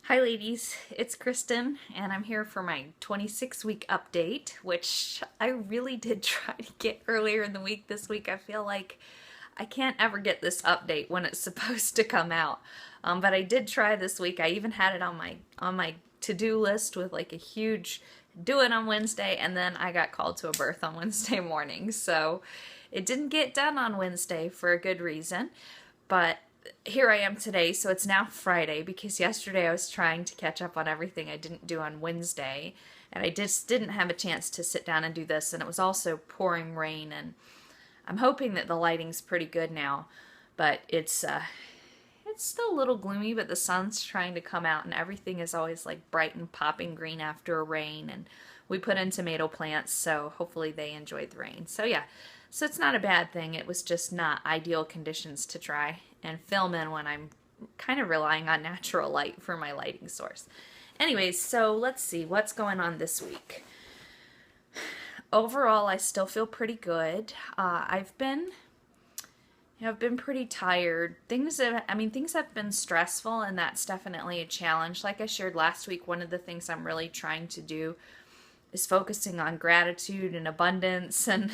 Hi ladies, it's Kristen and I'm here for my 26-week update, which I really did try to get earlier in the week this week. I feel like I can't ever get this update when it's supposed to come out. But I did try this week. I even had it on my to-do list with like a huge do it on Wednesday, and then I got called to a birth on Wednesday morning. So it didn't get done on Wednesday for a good reason. But here I am today, so it's now Friday because yesterday I was trying to catch up on everything I didn't do on Wednesday, and I just didn't have a chance to sit down and do this, and it was also pouring rain, and I'm hoping that the lighting's pretty good now, but it's still a little gloomy, but the sun's trying to come out, and everything is always like bright and popping green after a rain, and we put in tomato plants, so hopefully they enjoyed the rain. So yeah, so it's not a bad thing. It was just not ideal conditions to try and film in when I'm kind of relying on natural light for my lighting source. Anyways, so let's see what's going on this week. Overall, I still feel pretty good. I've been pretty tired. Things have been stressful, and that's definitely a challenge. Like I shared last week, one of the things I'm really trying to do is focusing on gratitude and abundance. And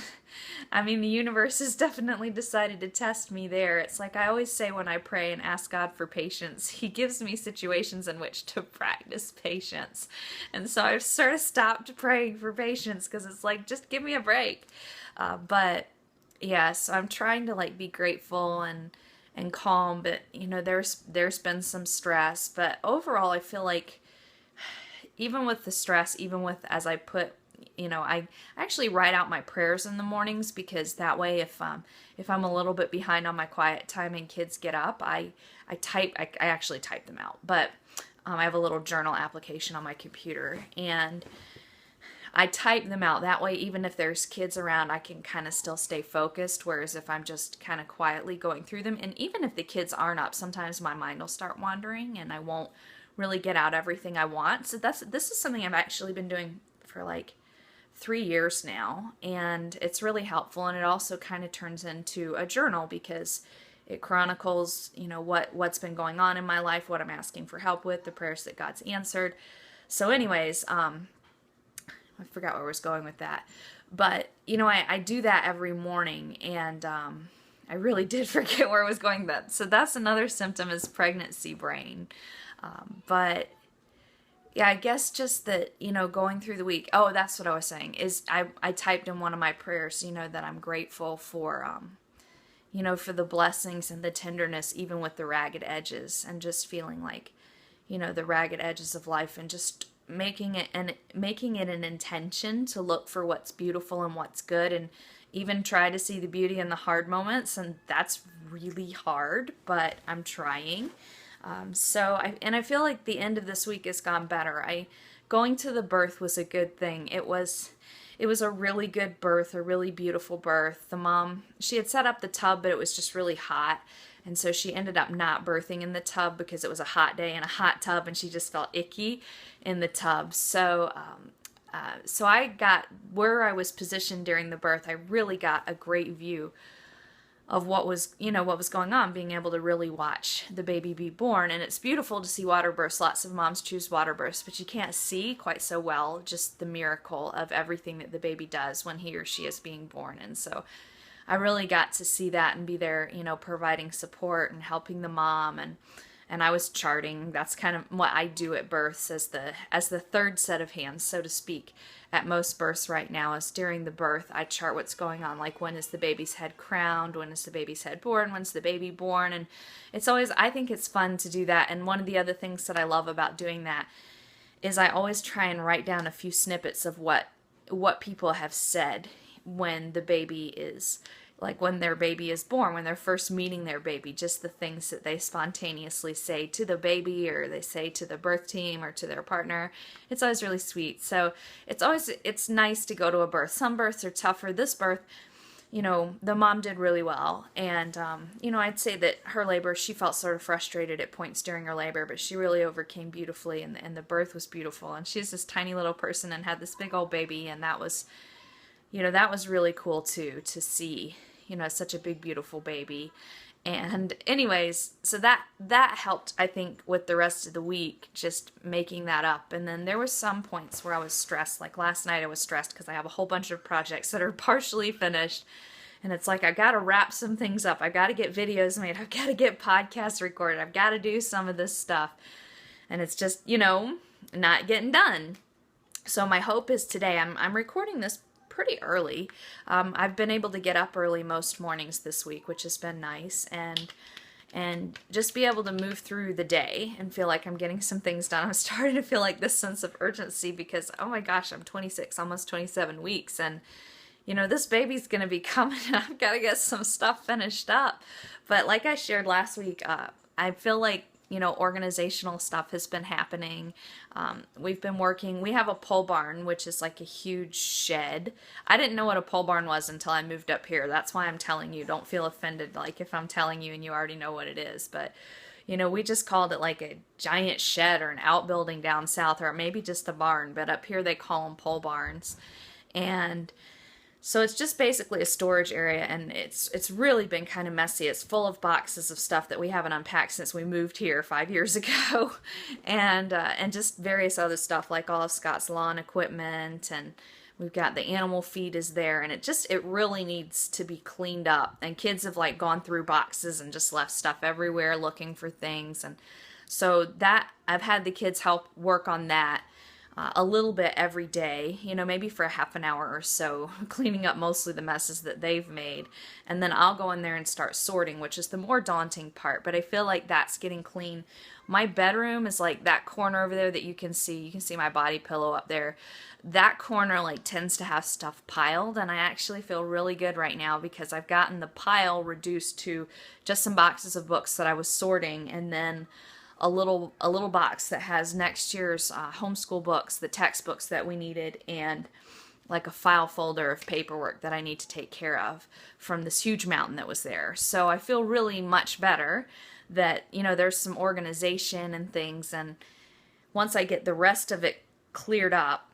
the universe has definitely decided to test me there. It's like I always say when I pray and ask God for patience, He gives me situations in which to practice patience. And so I've sort of stopped praying for patience because it's like, just give me a break. But yeah, so I'm trying to like be grateful and calm, but there's been some stress, but overall I feel like even with the stress, even with as I put, I actually write out my prayers in the mornings because that way if I'm a little bit behind on my quiet time and kids get up, I actually type them out, but I have a little journal application on my computer and I type them out. That way, even if there's kids around, I can kind of still stay focused. Whereas if I'm just kind of quietly going through them, and even if the kids aren't up, sometimes my mind will start wandering and I won't really get out everything I want. So this is something I've actually been doing for like 3 years now, and it's really helpful. And it also kind of turns into a journal because it chronicles, what's been going on in my life, what I'm asking for help with, the prayers that God's answered. So anyways, I forgot where I was going with that. But, I do that every morning, and I really did forget where I was going with that. So that's another symptom is pregnancy brain. But yeah, I guess just that, going through the week. Oh, that's what I was saying is I typed in one of my prayers, that I'm grateful for, for the blessings and the tenderness, even with the ragged edges, and just feeling like, the ragged edges of life, and just making it an intention to look for what's beautiful and what's good, and even try to see the beauty in the hard moments. And that's really hard, but I'm trying. I feel like the end of this week has gone better. Going to the birth was a good thing. It was a really good birth, a really beautiful birth. The mom, she had set up the tub, but it was just really hot. And so she ended up not birthing in the tub because it was a hot day in a hot tub, and she just felt icky in the tub. So I got where I was positioned during the birth. I really got a great view of what was going on, being able to really watch the baby be born. And it's beautiful to see water births. Lots of moms choose water births, but you can't see quite so well just the miracle of everything that the baby does when he or she is being born. And so I really got to see that and be there, providing support and helping the mom, and I was charting. That's kind of what I do at births as the third set of hands, so to speak. At most births right now is during the birth, I chart what's going on, like when is the baby's head crowned, when is the baby's head born, when's the baby born, and I think it's fun to do that. And one of the other things that I love about doing that is I always try and write down a few snippets of what people have said when the baby is, like when their baby is born, when they're first meeting their baby, just the things that they spontaneously say to the baby, or they say to the birth team or to their partner. It's always really sweet. So it's nice to go to a birth. Some births are tougher. This birth, the mom did really well. And, I'd say that her labor, she felt sort of frustrated at points during her labor, but she really overcame beautifully, and the birth was beautiful. And she's this tiny little person and had this big old baby, and that was really cool too, to see, such a big, beautiful baby. And anyways, so that helped, I think, with the rest of the week, just making that up. And then there was some points where I was stressed. Like last night I was stressed because I have a whole bunch of projects that are partially finished. And it's like, I got to wrap some things up. I got to get videos made. I've got to get podcasts recorded. I've got to do some of this stuff. And it's just, not getting done. So my hope is today, I'm recording this pretty early. I've been able to get up early most mornings this week, which has been nice, and just be able to move through the day and feel like I'm getting some things done. I'm starting to feel like this sense of urgency because, oh my gosh, I'm 26, almost 27 weeks, and this baby's going to be coming, and I've got to get some stuff finished up. But like I shared last week, I feel like organizational stuff has been happening. We've been working. We have a pole barn, which is like a huge shed. I didn't know what a pole barn was until I moved up here. That's why I'm telling you. Don't feel offended like if I'm telling you and you already know what it is. But, we just called it like a giant shed or an outbuilding down south, or maybe just a barn. But up here they call them pole barns. And so it's just basically a storage area, and it's really been kind of messy. It's full of boxes of stuff that we haven't unpacked since we moved here 5 years ago, and just various other stuff like all of Scott's lawn equipment, and we've got the animal feed is there, and it really needs to be cleaned up. And kids have like gone through boxes and just left stuff everywhere looking for things, and so that I've had the kids help work on that. A little bit every day, maybe for a half an hour or so, cleaning up mostly the messes that they've made. And then I'll go in there and start sorting, which is the more daunting part, but I feel like that's getting clean. My bedroom is like that corner over there that you can see. You can see my body pillow up there. That corner like tends to have stuff piled, and I actually feel really good right now because I've gotten the pile reduced to just some boxes of books that I was sorting, and then a little box that has next year's homeschool books, the textbooks that we needed, and like a file folder of paperwork that I need to take care of from this huge mountain that was there. So I feel really much better that, there's some organization and things, and once I get the rest of it cleared up,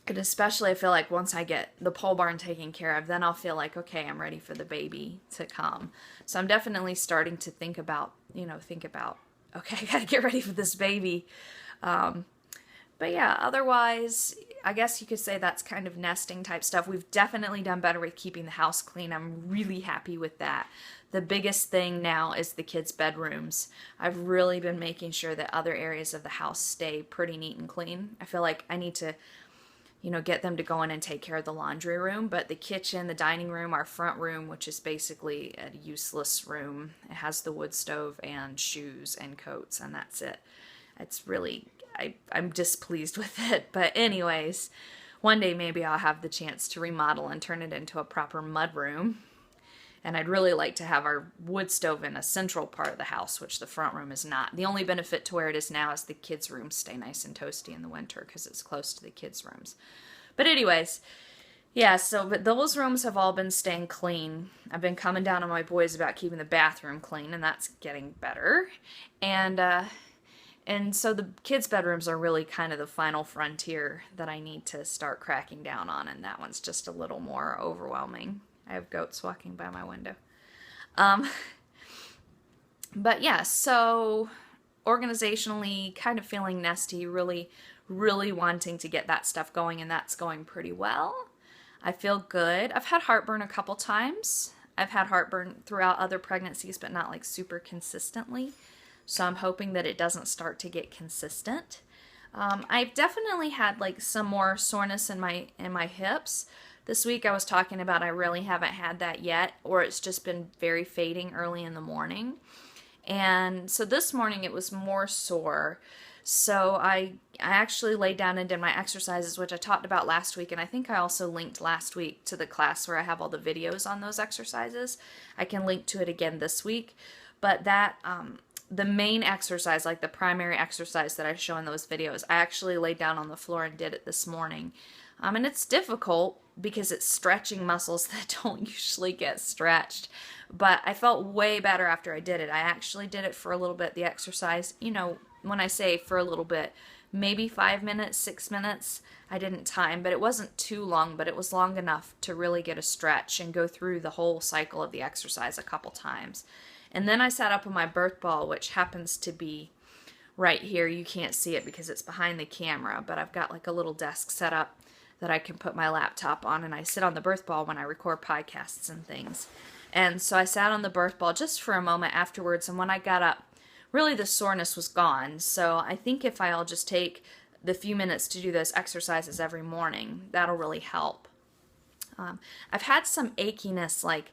and especially I feel like once I get the pole barn taken care of, then I'll feel like, okay, I'm ready for the baby to come. So I'm definitely starting to think about, okay, I gotta get ready for this baby. But yeah, otherwise, I guess you could say that's kind of nesting type stuff. We've definitely done better with keeping the house clean. I'm really happy with that. The biggest thing now is the kids' bedrooms. I've really been making sure that other areas of the house stay pretty neat and clean. I feel like I need to get them to go in and take care of the laundry room, but the kitchen, the dining room, our front room, which is basically a useless room, it has the wood stove and shoes and coats, and that's it. It's really, I'm displeased with it, but anyways, one day maybe I'll have the chance to remodel and turn it into a proper mud room. And I'd really like to have our wood stove in a central part of the house, which the front room is not. The only benefit to where it is now is the kids' rooms stay nice and toasty in the winter because it's close to the kids' rooms. But anyways, yeah, but those rooms have all been staying clean. I've been coming down on my boys about keeping the bathroom clean, and that's getting better. And so the kids' bedrooms are really kind of the final frontier that I need to start cracking down on, and that one's just a little more overwhelming. I have goats walking by my window. But yeah, so organizationally, kind of feeling nesty, really, really wanting to get that stuff going, and that's going pretty well. I feel good. I've had heartburn a couple times. I've had heartburn throughout other pregnancies, but not like super consistently. So I'm hoping that it doesn't start to get consistent. I've definitely had like some more soreness in my hips. This week I was talking about I really haven't had that yet, or it's just been very fading early in the morning. And so this morning it was more sore. So I actually laid down and did my exercises, which I talked about last week, and I think I also linked last week to the class where I have all the videos on those exercises. I can link to it again this week. But that the main exercise, like the primary exercise that I show in those videos, I actually laid down on the floor and did it this morning. And it's difficult because it's stretching muscles that don't usually get stretched. But I felt way better after I did it. I actually did it for a little bit, the exercise. When I say for a little bit, maybe 5 minutes, 6 minutes. I didn't time, but it wasn't too long, but it was long enough to really get a stretch and go through the whole cycle of the exercise a couple times. And then I sat up on my birth ball, which happens to be right here. You can't see it because it's behind the camera, but I've got like a little desk set up that I can put my laptop on, and I sit on the birth ball when I record podcasts and things. And so I sat on the birth ball just for a moment afterwards, and when I got up, really the soreness was gone. So I think if I'll just take the few minutes to do those exercises every morning, that'll really help. I've had some achiness, like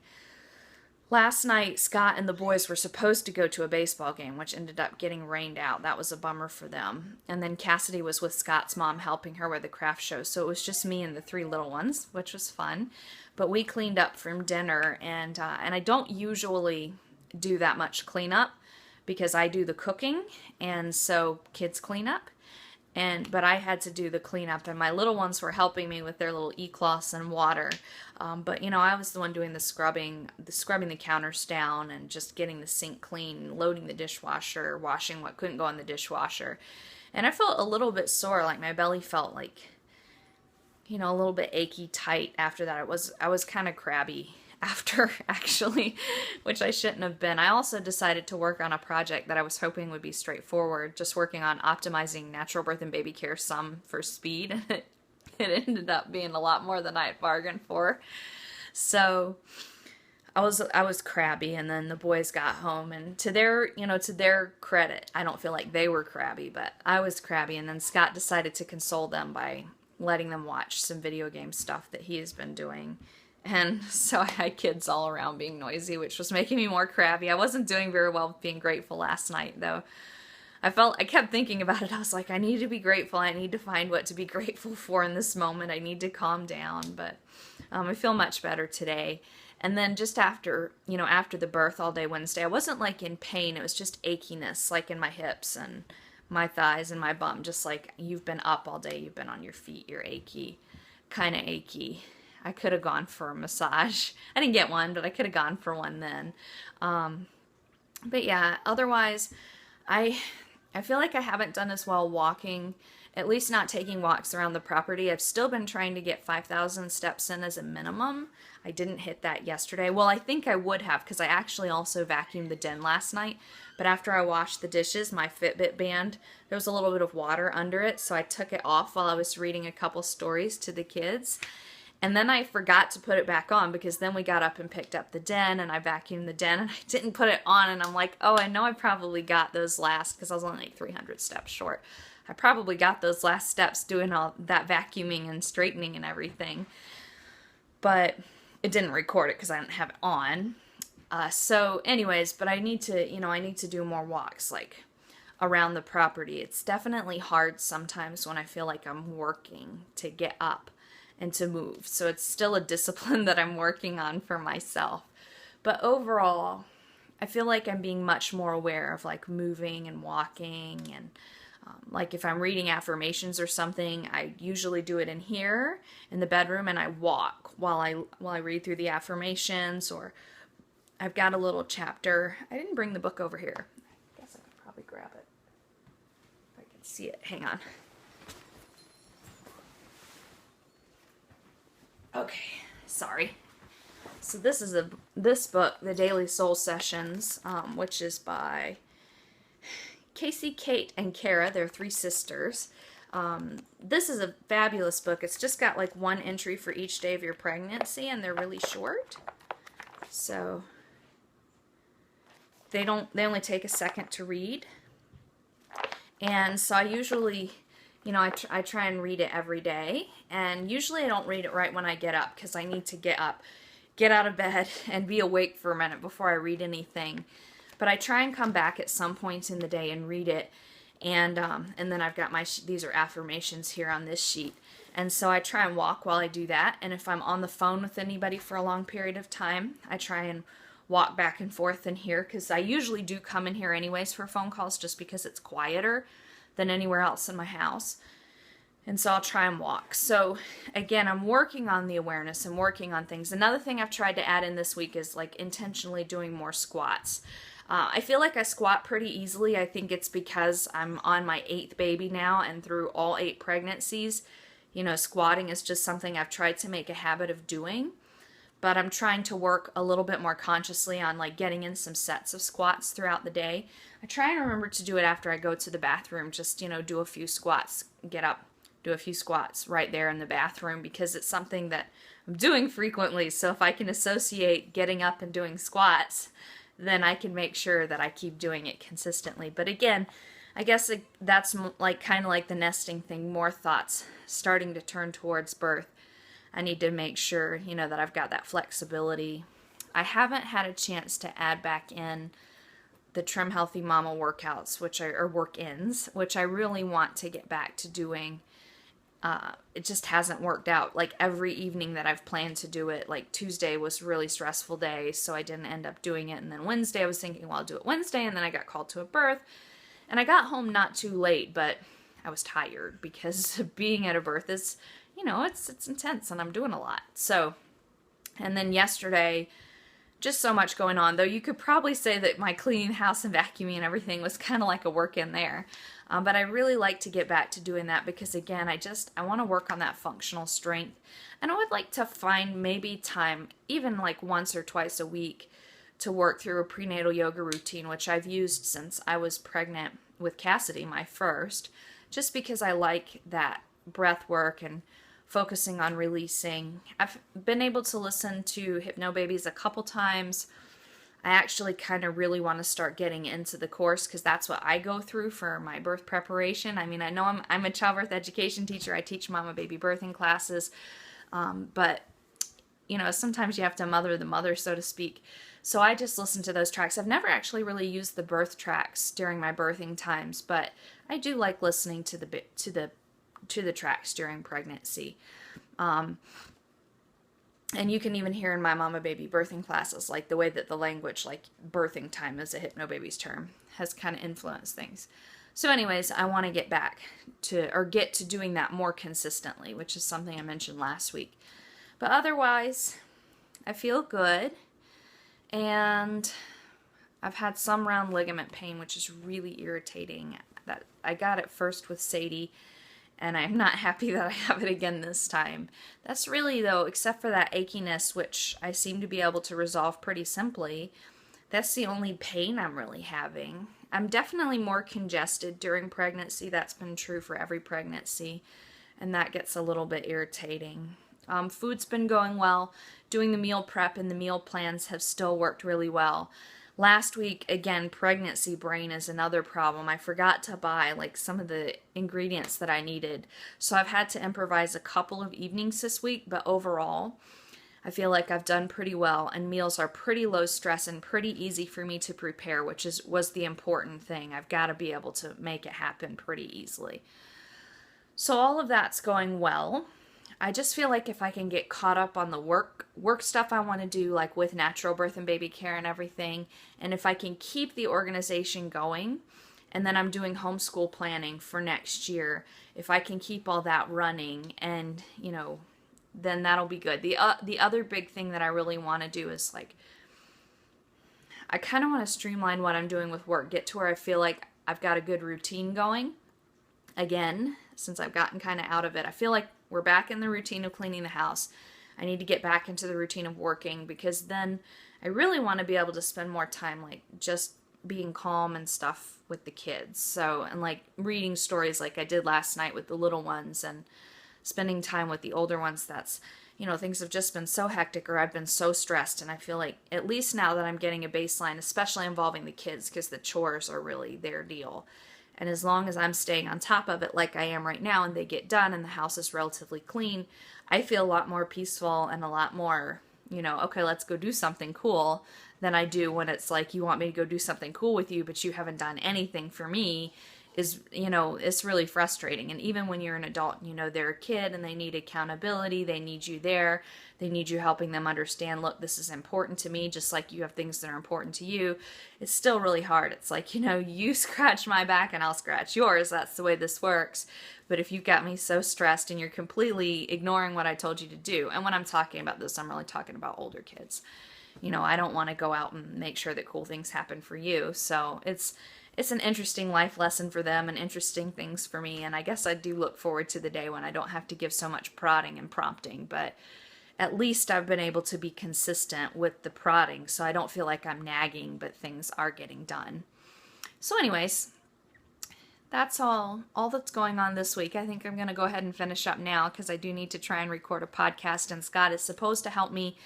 last night Scott and the boys were supposed to go to a baseball game, which ended up getting rained out. That was a bummer for them. And then Cassidy was with Scott's mom helping her with the craft show, so it was just me and the 3 little ones, which was fun. But we cleaned up from dinner, and I don't usually do that much cleanup because I do the cooking, and so kids clean up. But I had to do the cleanup, and my little ones were helping me with their little e-cloths and water. But I was the one doing the scrubbing the counters down, and just getting the sink clean, loading the dishwasher, washing what couldn't go in the dishwasher. And I felt a little bit sore, like my belly felt like, a little bit achy, tight after that. I was kind of crabby after, actually, which I shouldn't have been. I also decided to work on a project that I was hoping would be straightforward, just working on optimizing natural birth and baby care some for speed, and it ended up being a lot more than I had bargained for. So I was crabby, and then the boys got home, and to their credit, I don't feel like they were crabby, but I was crabby, and then Scott decided to console them by letting them watch some video game stuff that he has been doing. And so I had kids all around being noisy, which was making me more crabby. I wasn't doing very well with being grateful last night, though. I kept thinking about it. I was like, I need to be grateful. I need to find what to be grateful for in this moment. I need to calm down. But I feel much better today. And then just after the birth all day Wednesday, I wasn't like in pain. It was just achiness, like in my hips and my thighs and my bum. Just like, you've been up all day. You've been on your feet. You're achy, kind of achy. I could have gone for a massage. I didn't get one, but I could have gone for one then. But yeah, otherwise, I feel like I haven't done as well walking, at least not taking walks around the property. I've still been trying to get 5,000 steps in as a minimum. I didn't hit that yesterday. Well, I think I would have, because I actually also vacuumed the den last night. But after I washed the dishes, my Fitbit band, there was a little bit of water under it, so I took it off while I was reading a couple stories to the kids. And then I forgot to put it back on, because then we got up and picked up the den, and I vacuumed the den, and I didn't put it on, and I'm like, oh, I know I probably got those last, because I was only like 300 steps short. I probably got those last steps doing all that vacuuming and straightening and everything. But it didn't record it because I didn't have it on. So anyways, but I need to do more walks, like around the property. It's definitely hard sometimes when I feel like I'm working to get up and to move. So it's still a discipline that I'm working on for myself. But overall, I feel like I'm being much more aware of like moving and walking, and like if I'm reading affirmations or something, I usually do it in here in the bedroom, and I walk while I read through the affirmations. Or I've got a little chapter. I didn't bring the book over here. I guess I could probably grab it if I can see it. Hang on. Okay, sorry. So this book, The Daily Soul Sessions, which is by Casey, Kate, and Kara. They're 3 sisters. This is a fabulous book. It's just got like 1 entry for each day of your pregnancy, and they're really short. So they only take a second to read. And so I usually, I try and read it every day. And usually I don't read it right when I get up, because I need to get up, get out of bed, and be awake for a minute before I read anything. But I try and come back at some point in the day and read it. And then I've got these are affirmations here on this sheet. And so I try and walk while I do that. And if I'm on the phone with anybody for a long period of time, I try and walk back and forth in here, because I usually do come in here anyways for phone calls, just because it's quieter than anywhere else in my house. And so I'll try and walk. So again, I'm working on the awareness and working on things. Another thing I've tried to add in this week is like intentionally doing more squats. I feel like I squat pretty easily. I think it's because I'm on my 8th baby now, and through all 8 pregnancies, squatting is just something I've tried to make a habit of doing. but I'm trying to work a little bit more consciously on like getting in some sets of squats throughout the day. I try and remember to do it after I go to the bathroom, just, do a few squats, get up, do a few squats right there in the bathroom, because it's something that I'm doing frequently. So if I can associate getting up and doing squats, then I can make sure that I keep doing it consistently. But again, I guess that's like kind of like the nesting thing, more thoughts starting to turn towards birth. I need to make sure, that I've got that flexibility. I haven't had a chance to add back in the Trim Healthy Mama workouts, or work-ins, which I really want to get back to doing. It just hasn't worked out. Like every evening that I've planned to do it, like Tuesday was a really stressful day, so I didn't end up doing it. And then Wednesday I was thinking, well, I'll do it Wednesday, and then I got called to a birth. And I got home not too late, but I was tired because being at a birth is, it's intense and I'm doing a lot. So, and then yesterday, just so much going on, though you could probably say that my cleaning house and vacuuming and everything was kind of like a work in there. But I really like to get back to doing that because, again, I want to work on that functional strength. And I would like to find maybe time, even like once or twice a week, to work through a prenatal yoga routine, which I've used since I was pregnant with Cassidy, my first, just because I like that breath work and focusing on releasing. I've been able to listen to Hypnobabies a couple times. I actually kind of really want to start getting into the course because that's what I go through for my birth preparation. I mean, I know I'm a childbirth education teacher. I teach mama baby birthing classes, but sometimes you have to mother the mother, so to speak. So I just listen to those tracks. I've never actually really used the birth tracks during my birthing times, but I do like listening to the tracks during pregnancy. And you can even hear in my mama baby birthing classes, like the way that the language, like birthing time is a Hypnobabies term, has kind of influenced things. So anyways, I want to get back get to doing that more consistently, which is something I mentioned last week. But otherwise, I feel good. And I've had some round ligament pain, which is really irritating. That I got it first with Sadie, and I'm not happy that I have it again this time. That's really, though, except for that achiness, which I seem to be able to resolve pretty simply, that's the only pain I'm really having. I'm definitely more congested during pregnancy. That's been true for every pregnancy, and that gets a little bit irritating. Food's been going well. Doing the meal prep and the meal plans have still worked really well. Last week, again, pregnancy brain is another problem. I forgot to buy like some of the ingredients that I needed. So I've had to improvise a couple of evenings this week, but overall, I feel like I've done pretty well, and meals are pretty low stress and pretty easy for me to prepare, which was the important thing. I've got to be able to make it happen pretty easily. So all of that's going well. I just feel like if I can get caught up on the work stuff I want to do, like with natural birth and baby care and everything, and if I can keep the organization going, and then I'm doing homeschool planning for next year, if I can keep all that running, and then that'll be good. The other big thing that I really want to do is like, I kind of want to streamline what I'm doing with work, get to where I feel like I've got a good routine going. Again, since I've gotten kind of out of it, I feel like we're back in the routine of cleaning the house. I need to get back into the routine of working, because then I really want to be able to spend more time like just being calm and stuff with the kids. So, and like reading stories like I did last night with the little ones, and spending time with the older ones. That's, things have just been so hectic, or I've been so stressed, and I feel like at least now that I'm getting a baseline, especially involving the kids, because the chores are really their deal. And as long as I'm staying on top of it like I am right now, and they get done and the house is relatively clean, I feel a lot more peaceful and a lot more, okay, let's go do something cool, than I do when it's like, you want me to go do something cool with you, but you haven't done anything for me. It's really frustrating. And even when you're an adult, they're a kid and they need accountability. They need you there. They need you helping them understand, look, this is important to me, just like you have things that are important to you. It's still really hard. It's like, you scratch my back and I'll scratch yours. That's the way this works. But if you've got me so stressed and you're completely ignoring what I told you to do, and when I'm talking about this, I'm really talking about older kids. I don't want to go out and make sure that cool things happen for you. So it's an interesting life lesson for them and interesting things for me. And I guess I do look forward to the day when I don't have to give so much prodding and prompting. But at least I've been able to be consistent with the prodding, so I don't feel like I'm nagging, but things are getting done. So anyways, that's all that's going on this week. I think I'm going to go ahead and finish up now because I do need to try and record a podcast, and Scott is supposed to help me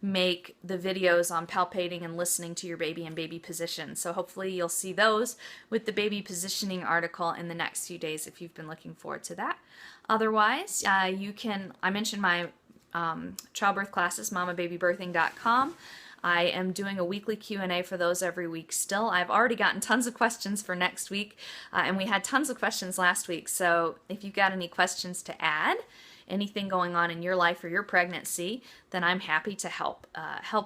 make the videos on palpating and listening to your baby and baby position. So hopefully you'll see those with the baby positioning article in the next few days if you've been looking forward to that. Otherwise, I mentioned my childbirth classes, mamababybirthing.com. I am doing a weekly Q&A for those every week still. I've already gotten tons of questions for next week, and we had tons of questions last week. So if you've got any questions to add, anything going on in your life or your pregnancy, then I'm happy to help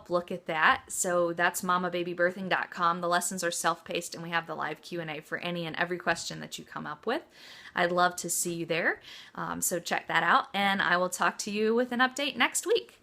look at that. So that's mamababybirthing.com. The lessons are self-paced, and we have the live Q&A for any and every question that you come up with. I'd love to see you there. So check that out, and I will talk to you with an update next week.